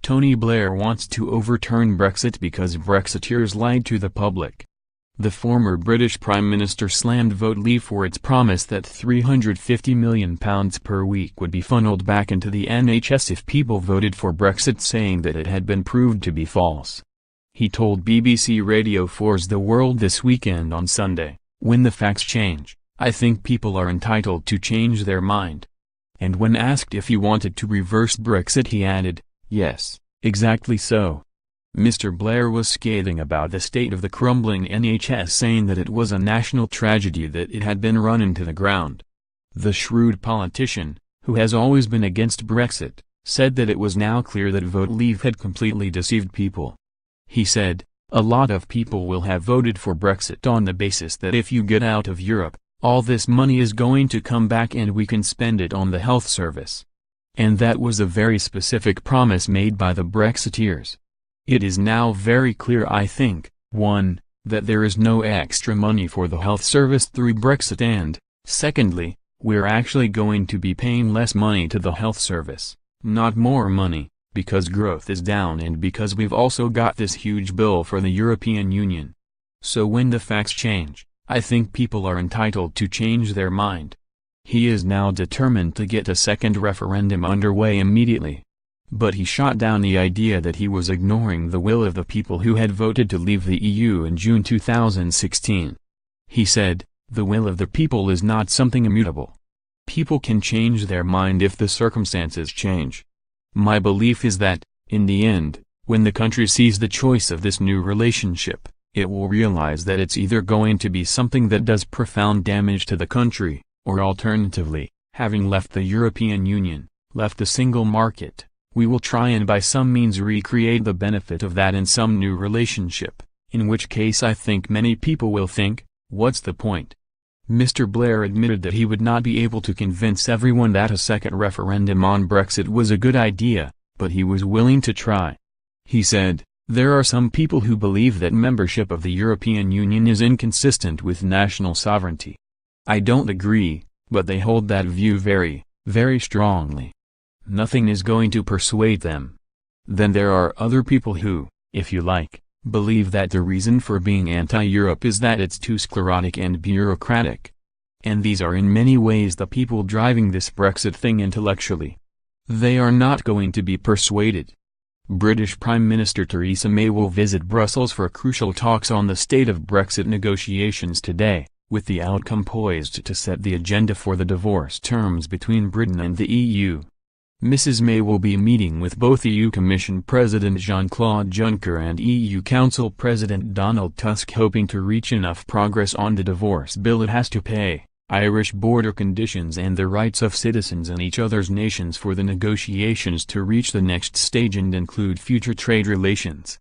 Tony Blair wants to overturn Brexit because Brexiteers lied to the public. The former British Prime Minister slammed Vote Leave for its promise that £350 million per week would be funneled back into the NHS if people voted for Brexit, saying that it had been proved to be false. He told BBC Radio 4's The World This Weekend on Sunday, "When the facts change, I think people are entitled to change their mind." And when asked if he wanted to reverse Brexit, he added, "Yes, exactly so." Mr. Blair was scathing about the state of the crumbling NHS, saying that it was a national tragedy that it had been run into the ground. The shrewd politician, who has always been against Brexit, said that it was now clear that Vote Leave had completely deceived people. He said, "A lot of people will have voted for Brexit on the basis that if you get out of Europe, all this money is going to come back and we can spend it on the health service." And that was a very specific promise made by the Brexiteers. It is now very clear, I think, 1, that there is no extra money for the health service through Brexit, and, secondly, we're actually going to be paying less money to the health service, not more money, because growth is down and because we've also got this huge bill for the European Union. So when the facts change, I think people are entitled to change their mind. He is now determined to get a second referendum underway immediately. But he shot down the idea that he was ignoring the will of the people who had voted to leave the EU in June 2016. He said, "The will of the people is not something immutable. People can change their mind if the circumstances change. My belief is that, in the end, when the country sees the choice of this new relationship, it will realize that it's either going to be something that does profound damage to the country, or alternatively, having left the European Union, left the single market, we will try and by some means recreate the benefit of that in some new relationship, in which case I think many people will think, what's the point?" Mr. Blair admitted that he would not be able to convince everyone that a second referendum on Brexit was a good idea, but he was willing to try. He said, "There are some people who believe that membership of the European Union is inconsistent with national sovereignty. I don't agree, but they hold that view very, very strongly. Nothing is going to persuade them. Then there are other people who, if you like, believe that the reason for being anti-Europe is that it's too sclerotic and bureaucratic. And these are in many ways the people driving this Brexit thing intellectually. They are not going to be persuaded." British Prime Minister Theresa May will visit Brussels for crucial talks on the state of Brexit negotiations today, with the outcome poised to set the agenda for the divorce terms between Britain and the EU. Mrs. May will be meeting with both EU Commission President Jean-Claude Juncker and EU Council President Donald Tusk, hoping to reach enough progress on the divorce bill it has to pay, Irish border conditions and the rights of citizens in each other's nations for the negotiations to reach the next stage and include future trade relations.